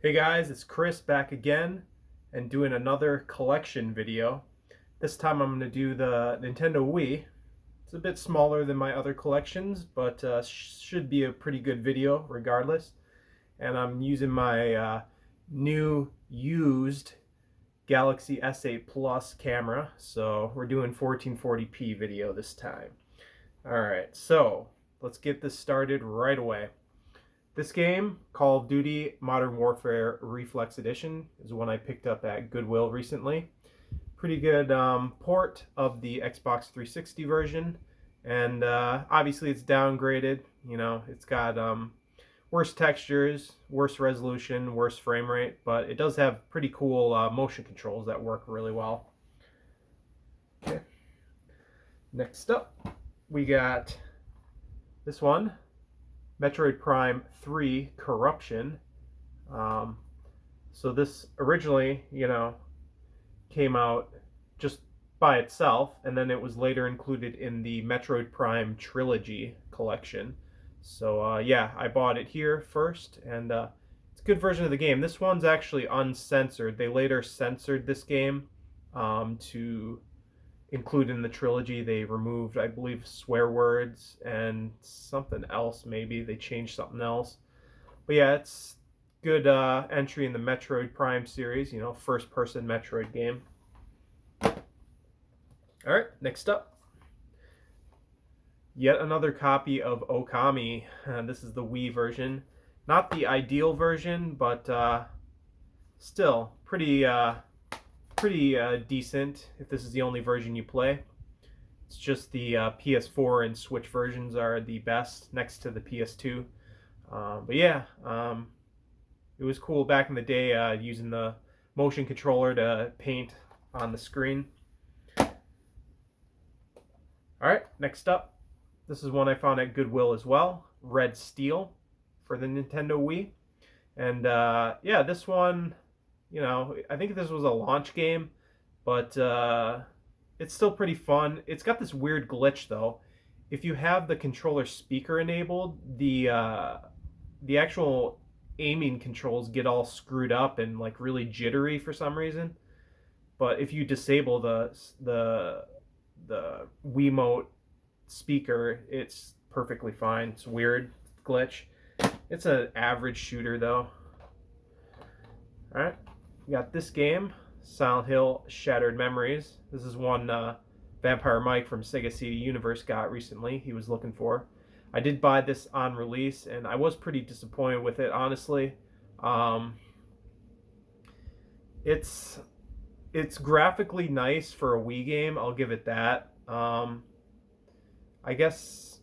Hey guys, it's Chris back again and doing another collection video. This time I'm going to do the Nintendo Wii. It's a bit smaller than my other collections, but should be a pretty good video regardless. And I'm using my new used Galaxy S8 Plus camera, so we're doing 1440p video this time. Alright, so let's get this started right away. This game, Call of Duty Modern Warfare Reflex Edition, is one I picked up at Goodwill recently. Pretty good port of the Xbox 360 version, and obviously it's downgraded. You know, it's got worse textures, worse resolution, worse frame rate, but it does have pretty cool motion controls that work really well. Okay. Next up, we got this one. Metroid Prime 3 Corruption. So this originally, came out just by itself, and then it was later included in the Metroid Prime Trilogy collection. So yeah, I bought it here first, and it's a good version of the game. This one's actually uncensored. They later censored this game to include in the trilogy. They removed, I believe, swear words and something else. Maybe they changed something else, but yeah, it's good entry in the Metroid Prime series, first person Metroid game. All right, next up, yet another copy of Okami. This is the Wii version, not the ideal version, but still pretty decent if this is the only version you play. It's just the PS4 and Switch versions are the best next to the PS2. But yeah, it was cool back in the day using the motion controller to paint on the screen. Alright, next up. This is one I found at Goodwill as well. Red Steel for the Nintendo Wii. And yeah, this one, I think this was a launch game, but it's still pretty fun. It's got this weird glitch though. If you have the controller speaker enabled, the actual aiming controls get all screwed up and like really jittery for some reason. But if you disable the Wiimote speaker, it's perfectly fine. It's weird glitch. It's an average shooter though. All right. We got this game, Silent Hill Shattered Memories. This is one Vampire Mike from Sega CD Universe got recently. He was looking for. I did buy this on release, and I was pretty disappointed with it, honestly. It's graphically nice for a Wii game. I'll give it that. I guess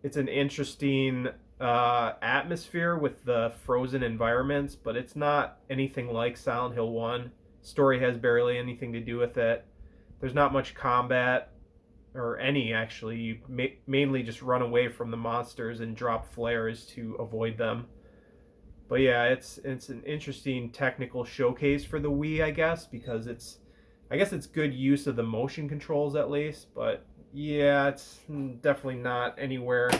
it's an interesting atmosphere with the frozen environments, but it's not anything like Silent Hill 1. Story has barely anything to do with it. There's not much combat, or any actually. You mainly just run away from the monsters and drop flares to avoid them. But yeah, it's an interesting technical showcase for the Wii, I guess, because it's good use of the motion controls at least, but yeah, it's definitely not anywhere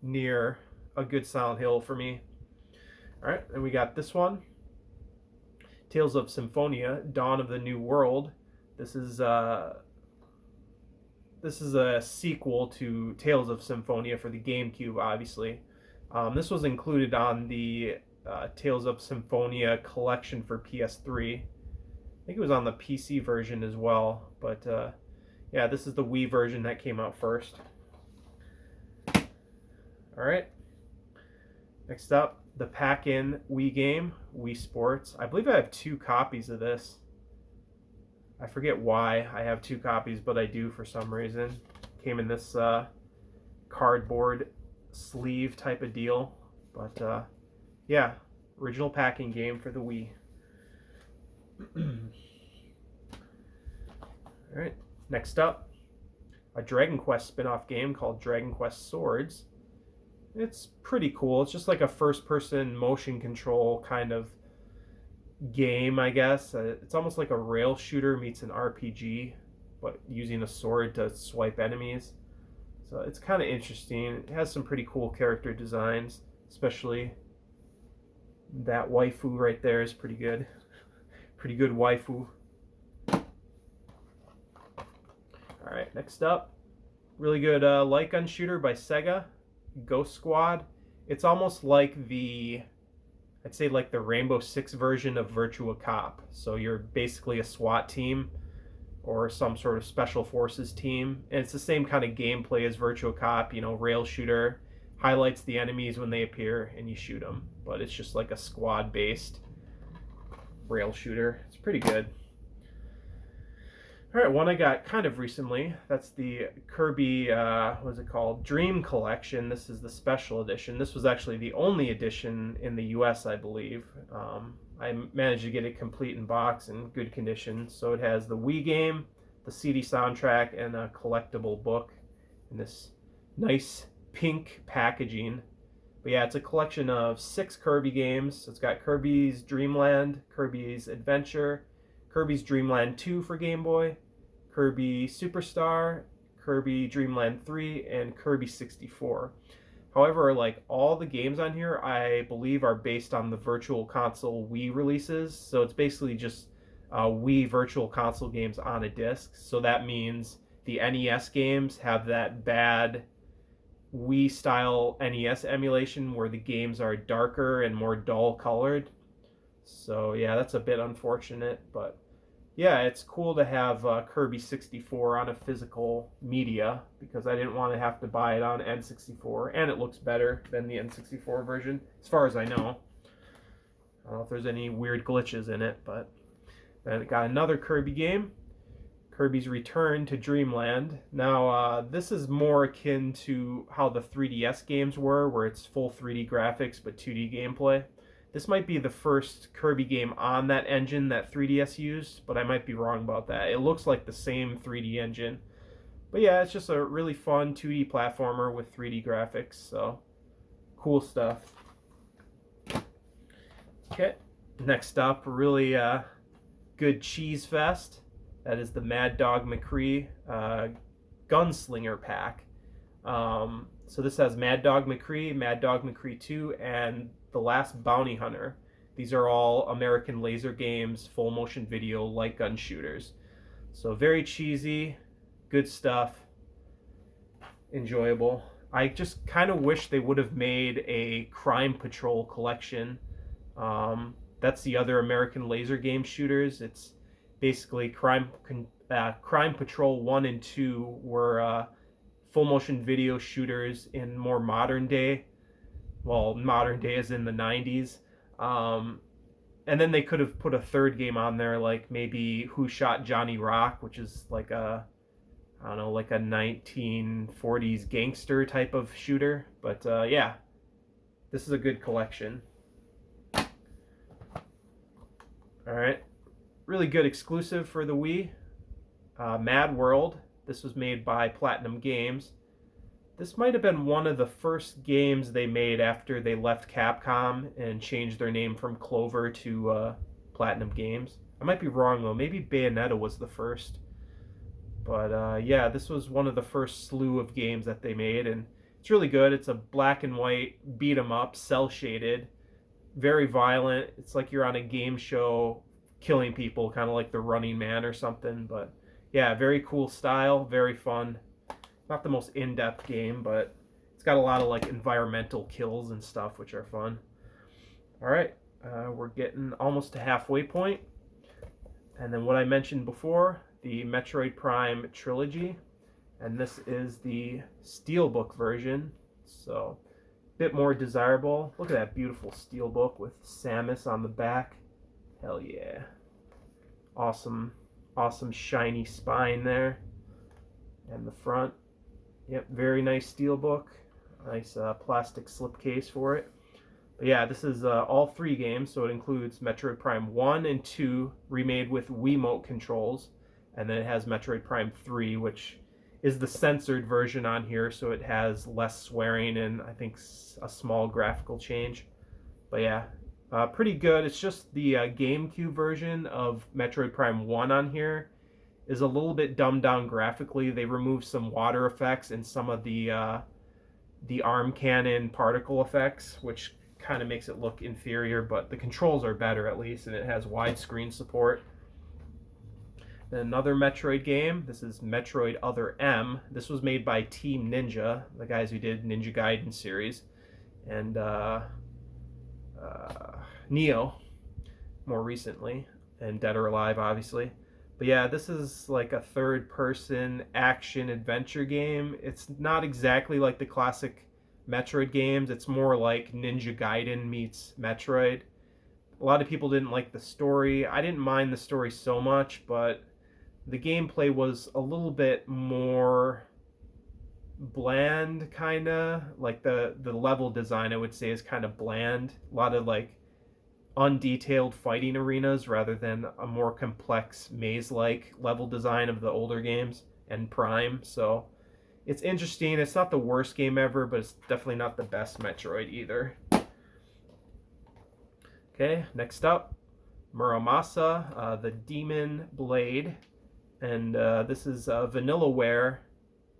near a good Silent Hill for me. All right, and we got this one, Tales of Symphonia: Dawn of the New World. This is a sequel to Tales of Symphonia for the GameCube, obviously. This was included on the Tales of Symphonia collection for PS3. I think it was on the PC version as well, but yeah, this is the Wii version that came out first. All right. Next up, the pack-in Wii game, Wii Sports. I believe I have 2 copies of this. I forget why I have 2 copies, but I do for some reason. Came in this cardboard sleeve type of deal. But yeah, original packing game for the Wii. Alright, next up, a Dragon Quest spin-off game called Dragon Quest Swords. It's pretty cool. It's just like a first-person motion control kind of game, I guess. It's almost like a rail shooter meets an RPG, but using a sword to swipe enemies. So it's kind of interesting. It has some pretty cool character designs, especially That waifu right there is pretty good. Pretty good waifu. Alright, next up. Really good light gun shooter by Sega. Ghost Squad. It's almost like I'd say like the Rainbow Six version of Virtua Cop. So you're basically a SWAT team or some sort of special forces team. And it's the same kind of gameplay as Virtua Cop, you know, rail shooter. Highlights the enemies when they appear and you shoot them. But it's just like a squad-based rail shooter. It's pretty good. Alright, one I got kind of recently. That's the Kirby, what is it called? Dream Collection. This is the special edition. This was actually the only edition in the US, I believe. I managed to get it complete in box in good condition. So it has the Wii game, the CD soundtrack, and a collectible book in this nice pink packaging. But yeah, it's a collection of 6 Kirby games. It's got Kirby's Dream Land, Kirby's Adventure, Kirby's Dream Land 2 for Game Boy, Kirby Superstar, Kirby Dream Land 3, and Kirby 64. However, like all the games on here, I believe are based on the Virtual Console Wii releases. So it's basically just Wii Virtual Console games on a disc. So that means the NES games have that bad Wii style NES emulation where the games are darker and more dull colored. So yeah, that's a bit unfortunate, but yeah, it's cool to have Kirby 64 on a physical media because I didn't want to have to buy it on N64, and it looks better than the N64 version, as far as I know. I don't know if there's any weird glitches in it, but then it got another Kirby game, Kirby's Return to Dreamland. Now, this is more akin to how the 3DS games were, where it's full 3D graphics but 2D gameplay. This might be the first Kirby game on that engine that 3DS used, but I might be wrong about that. It looks like the same 3D engine. But yeah, it's just a really fun 2D platformer with 3D graphics, so cool stuff. Okay, next up, really good cheese fest. That is the Mad Dog McCree Gunslinger Pack. So this has Mad Dog McCree 2, and The Last Bounty Hunter. These are all American Laser Games full motion video light gun shooters. So very cheesy, good stuff, enjoyable. I just kind of wish they would have made a Crime Patrol collection. That's the other American Laser Game shooters. It's basically Crime Patrol 1 and 2 were full motion video shooters in more modern day. Well, modern day is in the 90s. And then they could have put a third game on there, like maybe Who Shot Johnny Rock, which is like a, I don't know, like a 1940s gangster type of shooter. But yeah, this is a good collection. Alright, really good exclusive for the Wii. Mad World. This was made by Platinum Games. This might have been one of the first games they made after they left Capcom and changed their name from Clover to Platinum Games. I might be wrong though, maybe Bayonetta was the first. But yeah, this was one of the first slew of games that they made, and it's really good. It's a black and white beat 'em up, cell shaded, very violent. It's like you're on a game show killing people, kind of like the Running Man or something. But yeah, very cool style, very fun. Not the most in-depth game, but it's got a lot of like environmental kills and stuff, which are fun. All right, we're getting almost to halfway point. And then what I mentioned before, the Metroid Prime trilogy, and this is the Steelbook version, so a bit more desirable. Look at that beautiful Steelbook with Samus on the back. Hell yeah. Awesome, awesome shiny spine there. And the front. Yep, very nice Steelbook. Nice plastic slipcase for it. But yeah, this is all 3 games, so it includes Metroid Prime 1 and 2 remade with Wiimote controls. And then it has Metroid Prime 3, which is the censored version on here, so it has less swearing and I think a small graphical change. But yeah, pretty good. It's just the GameCube version of Metroid Prime 1 on here is a little bit dumbed down graphically. They removed some water effects and some of the arm cannon particle effects, which kind of makes it look inferior, but the controls are better at least, and it has widescreen support. Then another Metroid game. This is Metroid Other M. This was made by Team Ninja, the guys who did Ninja Gaiden series, and Neo more recently, and Dead or Alive, obviously. But yeah, this is like a third-person action-adventure game. It's not exactly like the classic Metroid games. It's more like Ninja Gaiden meets Metroid. A lot of people didn't like the story. I didn't mind the story so much, but the gameplay was a little bit more bland, kind of. Like the level design, I would say, is kind of bland. A lot of like undetailed fighting arenas rather than a more complex maze-like level design of the older games and Prime. So it's interesting. It's not the worst game ever, but it's definitely not the best Metroid either. Okay, next up, Muramasa, the Demon Blade. And this is a Vanillaware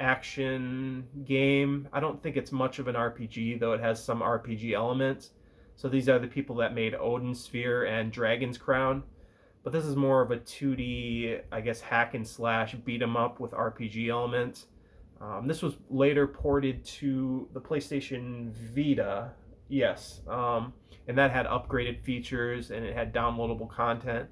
action game. I don't think it's much of an RPG, though it has some RPG elements. So these are the people that made Odin Sphere and Dragon's Crown. But this is more of a 2D, I guess, hack and slash beat 'em up with RPG elements. This was later ported to the PlayStation Vita, yes. And that had upgraded features, and it had downloadable content.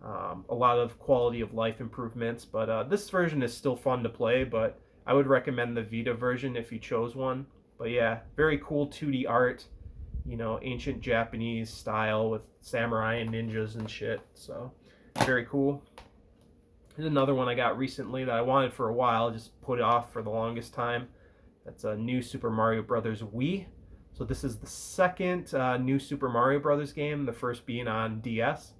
A lot of quality of life improvements. But this version is still fun to play, but I would recommend the Vita version if you chose one. But yeah, very cool 2D art. You know, ancient Japanese style with samurai and ninjas and shit. So, very cool. Here's another one I got recently that I wanted for a while, just put it off for the longest time. That's a New Super Mario Bros. Wii. So this is the second New Super Mario Bros. Game, the first being on DS.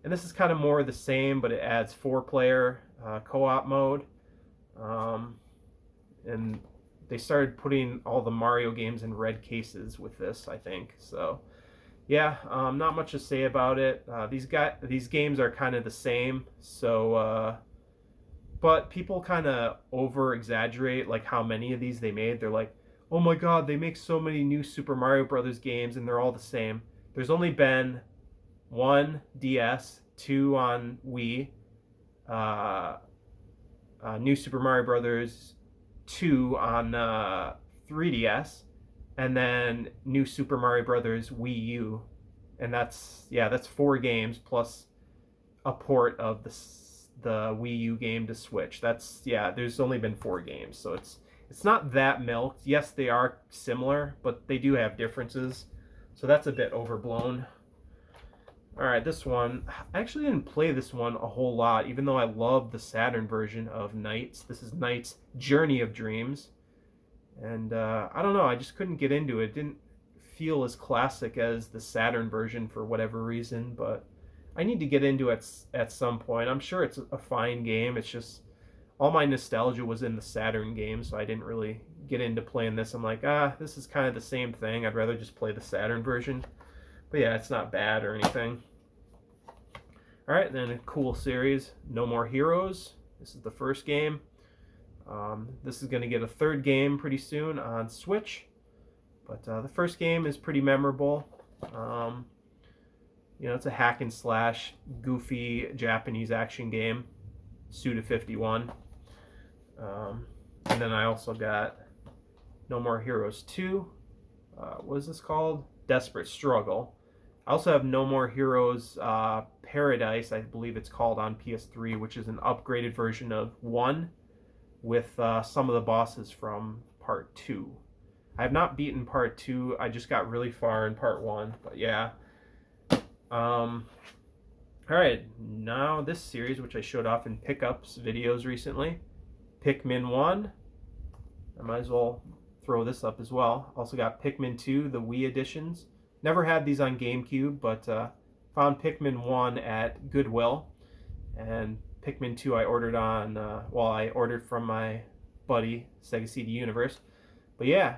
And this is kind of more the same, but it adds 4-player co-op mode. And they started putting all the Mario games in red cases with this, I think. So, yeah, not much to say about it. These games are kind of the same. So, but people kind of over-exaggerate like how many of these they made. They're like, oh my God, they make so many new Super Mario Brothers games, and they're all the same. There's only been 1 DS, 2 on Wii, New Super Mario Brothers 2 on 3DS, and then New Super Mario Brothers Wii U, and that's 4 games plus a port of the Wii U game to Switch. There's only been 4 games, so it's not that milked. Yes, they are similar, but they do have differences, so that's a bit overblown. Alright, this one, I actually didn't play this one a whole lot, even though I love the Saturn version of Nights. This is Nights Journey of Dreams. And I don't know, I just couldn't get into it. It didn't feel as classic as the Saturn version for whatever reason, but I need to get into it at some point. I'm sure it's a fine game. It's just, all my nostalgia was in the Saturn game, so I didn't really get into playing this. I'm like, this is kind of the same thing. I'd rather just play the Saturn version. But yeah, it's not bad or anything. Alright, then a cool series, No More Heroes. This is the first game. This is going to get a third game pretty soon on Switch. But the first game is pretty memorable. It's a hack and slash, goofy Japanese action game. Suda 51. And then I also got No More Heroes 2. What is this called? Desperate Struggle. I also have No More Heroes Paradise, I believe it's called, on PS3, which is an upgraded version of 1 with some of the bosses from Part 2. I have not beaten Part 2. I just got really far in Part 1, but yeah. Alright, now this series, which I showed off in pickups videos recently. Pikmin 1. I might as well throw this up as well. Also got Pikmin 2, the Wii editions. Never had these on GameCube, but found Pikmin 1 at Goodwill. And Pikmin 2 I ordered I ordered from my buddy, Sega CD Universe. But yeah,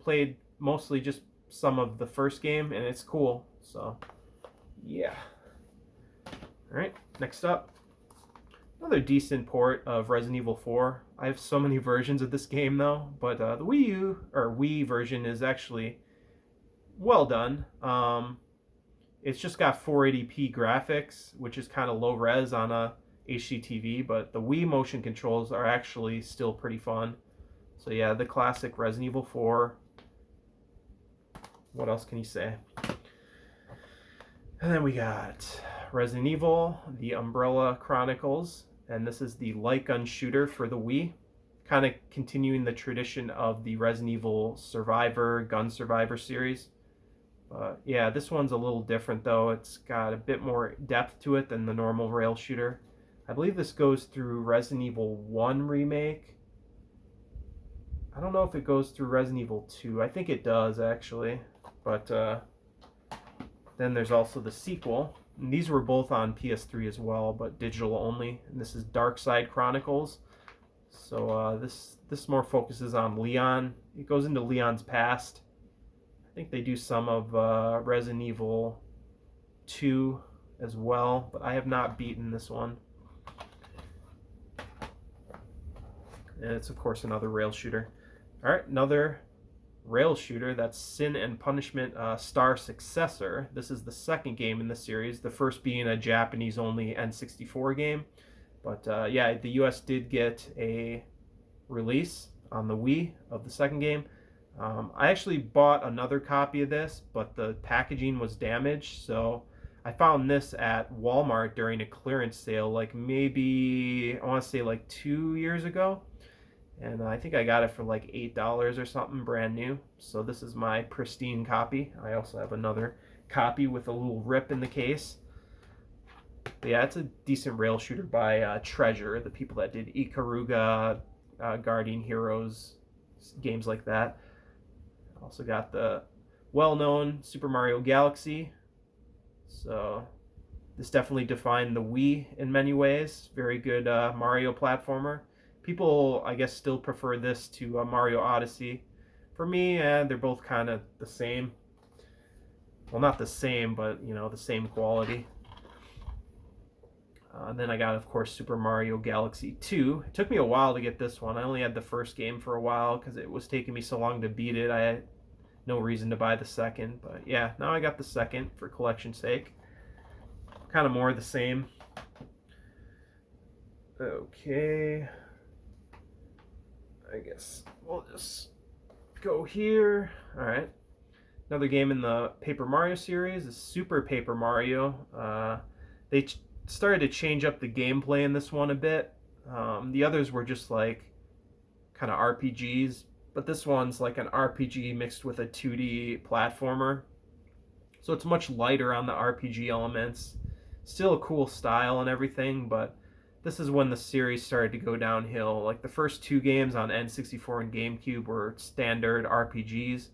played mostly just some of the first game, and it's cool. So, yeah. Alright, next up. Another decent port of Resident Evil 4. I have so many versions of this game, though. But the Wii version is actually well done. It's just got 480p graphics, which is kind of low res on a HD TV, but the Wii motion controls are actually still pretty fun. So yeah, the classic Resident Evil 4. What else can you say? And then we got Resident Evil, the Umbrella Chronicles, and this is the light gun shooter for the Wii, kind of continuing the tradition of the Resident Evil Survivor, Gun Survivor series. Yeah, this one's a little different though. It's got a bit more depth to it than the normal rail shooter. I believe this goes through Resident Evil 1 remake. I don't know if it goes through Resident Evil 2. I think it does actually. But then there's also the sequel. And these were both on PS3 as well, but digital only. And this is Dark Side Chronicles. So this more focuses on Leon. It goes into Leon's past. I think they do some of Resident Evil 2 as well, but I have not beaten this one. And it's, of course, another rail shooter. All right, another rail shooter. That's Sin and Punishment Star Successor. This is the second game in the series, the first being a Japanese-only N64 game. But yeah, the US did get a release on the Wii of the second game. I actually bought another copy of this, but the packaging was damaged, so I found this at Walmart during a clearance sale, like maybe, I want to say like 2 years ago, and I think I got it for like $8 or something, brand new. So this is my pristine copy. I also have another copy with a little rip in the case. But yeah, it's a decent rail shooter by Treasure, the people that did Ikaruga, Guardian Heroes, games like that. Also got the well-known Super Mario Galaxy. So this definitely defined the Wii in many ways. Very good Mario platformer. People, I guess, still prefer this to Mario Odyssey. For me, they're both kind of the same. Well, not the same, but, you know, the same quality. Then I got, of course, Super Mario Galaxy 2. It took me a while to get this one. I only had the first game for a while because it was taking me so long to beat it. I had no reason to buy the second. But yeah, now I got the second for collection's sake. Kind of more of the same. Okay. I guess we'll just go here. All right. Another game in the Paper Mario series is Super Paper Mario. They started to change up the gameplay in this one a bit. The others were just like kind of RPGs, but this one's like an RPG mixed with a 2D platformer. So it's much lighter on the RPG elements. Still a cool style and everything, but this is when the series started to go downhill. Like the first two games on N64 and GameCube were standard RPGs,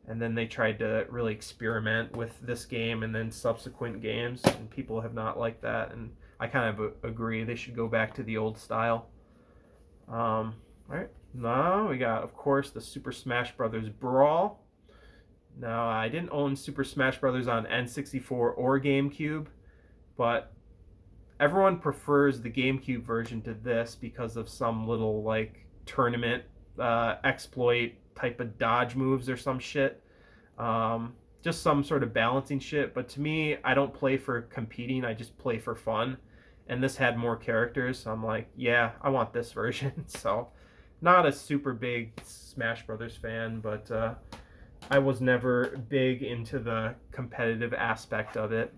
and then they tried to really experiment with this game and then subsequent games, and people have not liked that, and I kind of agree. They should go back to the old style. All right, now we got, of course, the Super Smash Bros. Brawl. Now, I didn't own Super Smash Bros. On N64 or GameCube, but everyone prefers the GameCube version to this because of some little, like, tournament exploit type of dodge moves or some shit. Just some sort of balancing shit. But to me, I don't play for competing. I just play for fun. And this had more characters. So I'm like, yeah, I want this version. So not a super big Smash Brothers fan, but I was never big into the competitive aspect of it.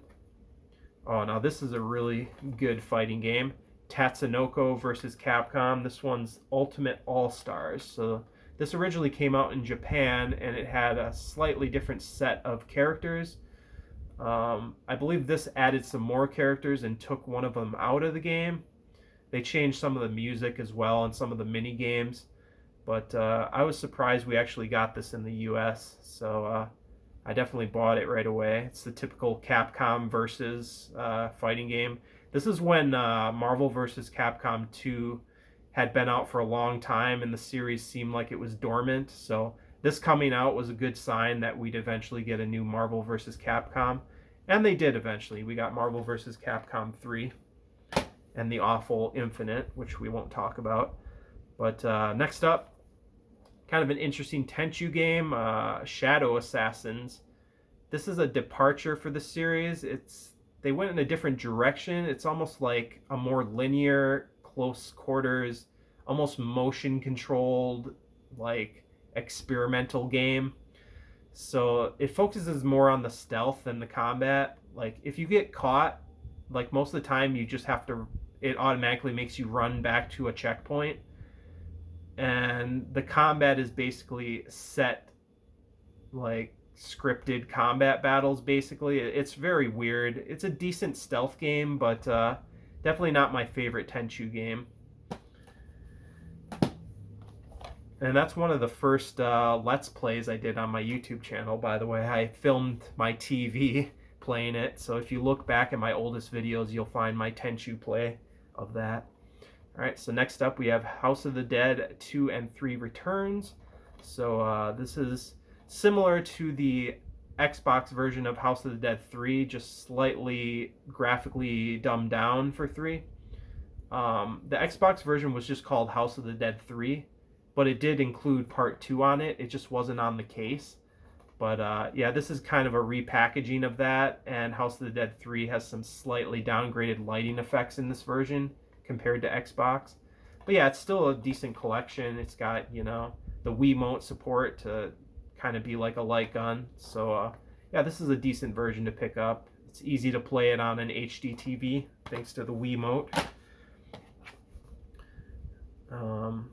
Oh, now this is a really good fighting game. Tatsunoko versus Capcom. This one's Ultimate All-Stars. So this originally came out in Japan, and it had a slightly different set of characters. I believe this added some more characters and took one of them out of the game. They changed some of the music as well and some of the mini games. But I was surprised we actually got this in the US. So I definitely bought it right away. It's the typical Capcom versus fighting game. This is when Marvel vs. Capcom 2 had been out for a long time and the series seemed like it was dormant. So this coming out was a good sign that we'd eventually get a new Marvel vs. Capcom. And they did eventually. We got Marvel vs. Capcom 3 and the awful Infinite, which we won't talk about. But next up, kind of an interesting Tenchu game, Shadow Assassins. This is a departure for the series. They went in a different direction. It's almost like a more linear, close quarters, almost motion controlled, like experimental game. So it focuses more on the stealth than the combat. Like if you get caught, like most of the time you just have to, it automatically makes you run back to a checkpoint. And the combat is basically set, like scripted combat battles basically. It's very weird. It's a decent stealth game, but definitely not my favorite Tenchu game. And that's one of the first Let's Plays I did on my YouTube channel, by the way. I filmed my TV playing it, so if you look back at my oldest videos, you'll find my Tenchu play of that. Alright, so next up we have House of the Dead 2 and 3 Returns. So this is similar to the Xbox version of House of the Dead 3, just slightly graphically dumbed down for 3. The Xbox version was just called House of the Dead 3, but it did include part 2 on it. It just wasn't on the case. But yeah, this is kind of a repackaging of that, and House of the Dead 3 has some slightly downgraded lighting effects in this version compared to Xbox. But yeah, it's still a decent collection. It's got, you know, the Wiimote support to kind of be like a light gun. So yeah, this is a decent version to pick up. It's easy to play it on an HD TV thanks to the Wiimote. All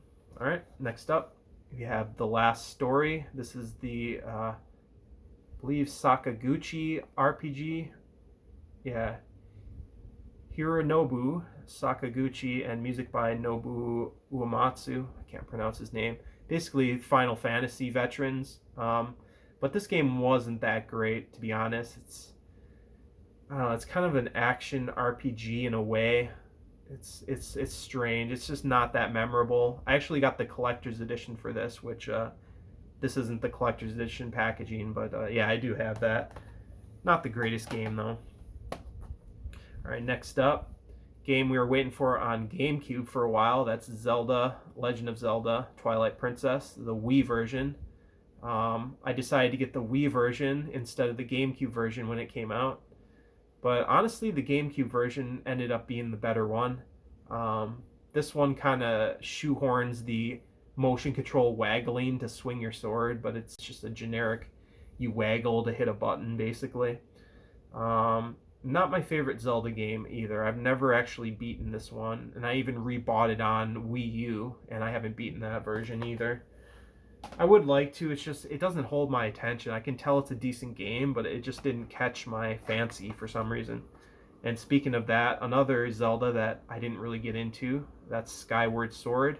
right, next up we have The Last Story. This is the I believe Sakaguchi RPG. Yeah, Hironobu Sakaguchi, and music by Nobu Uematsu. I can't pronounce his name. Basically Final Fantasy veterans. But this game wasn't that great, to be honest. It's kind of an action RPG in a way. It's strange. It's just not that memorable. I actually got the collector's edition for this, which this isn't the collector's edition packaging, but yeah, I do have that. Not the greatest game though. All right, next up, game we were waiting for on GameCube for a while. That's Zelda, Legend of Zelda, Twilight Princess, the Wii version. I decided to get the Wii version instead of the GameCube version when it came out. But honestly, the GameCube version ended up being the better one. This one kind of shoehorns the motion control waggling to swing your sword, but it's just a generic, you waggle to hit a button, basically. Not my favorite Zelda game either. I've never actually beaten this one, and I even rebought it on Wii U, and I haven't beaten that version either. I would like to, it's just, it doesn't hold my attention. I can tell it's a decent game, but it just didn't catch my fancy for some reason. And speaking of that, another Zelda that I didn't really get into, that's Skyward Sword.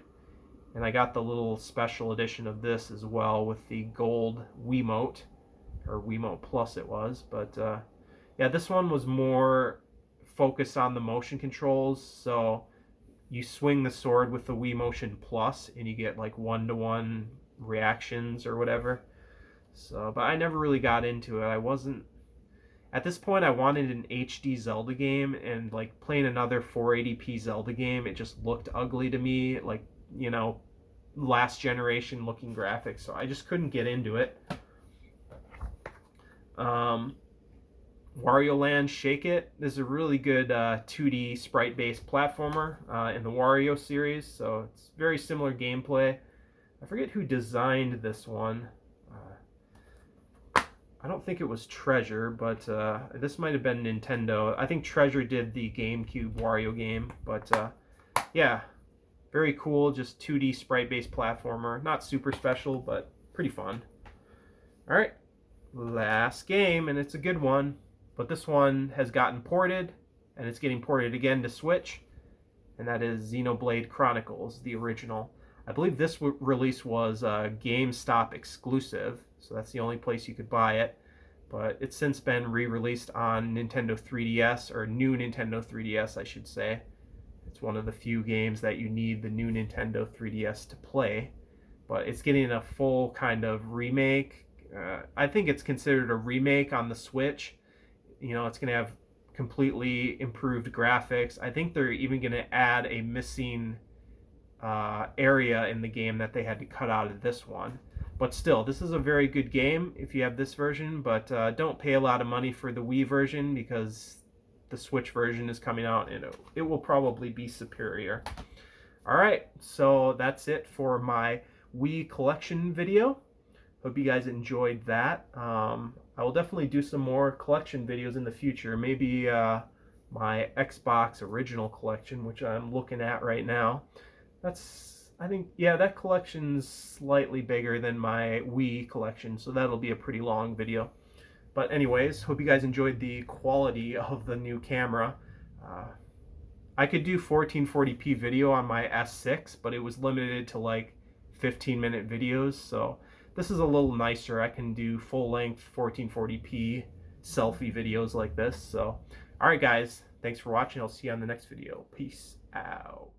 And I got the little special edition of this as well with the gold Wiimote, or Wiimote Plus it was. But yeah, this one was more focused on the motion controls, so you swing the sword with the Wii Motion Plus and you get like one-to-one reactions or whatever. So, but I never really got into it. I wasn't, at this point I wanted an HD Zelda game, and like playing another 480p Zelda game, it just looked ugly to me, like, you know, last generation looking graphics, so I just couldn't get into it. Wario Land Shake It is a really good 2D sprite-based platformer in the Wario series, so it's very similar gameplay. I forget who designed this one. I don't think it was Treasure, but this might have been Nintendo. I think Treasure did the GameCube Wario game, but yeah, very cool, just 2D sprite-based platformer. Not super special, but pretty fun. Alright, last game, and it's a good one. But this one has gotten ported, and it's getting ported again to Switch, and that is Xenoblade Chronicles, the original. I believe this release was GameStop exclusive, so that's the only place you could buy it. But it's since been re-released on Nintendo 3DS, or new Nintendo 3DS, I should say. It's one of the few games that you need the new Nintendo 3DS to play. But it's getting a full kind of remake. I think it's considered a remake on the Switch. You know, it's going to have completely improved graphics. I think they're even going to add a missing area in the game that they had to cut out of this one. But still, this is a very good game if you have this version, but don't pay a lot of money for the Wii version because the Switch version is coming out and it will probably be superior. All right, so that's it for my Wii collection video. Hope you guys enjoyed that. I will definitely do some more collection videos in the future. Maybe my Xbox original collection, which I'm looking at right now. I think, yeah, that collection's slightly bigger than my Wii collection, so that'll be a pretty long video. But anyways, hope you guys enjoyed the quality of the new camera. I could do 1440p video on my S6, but it was limited to like 15-minute videos, so this is a little nicer. I can do full-length 1440p selfie videos like this. So, all right, guys, thanks for watching. I'll see you on the next video. Peace out.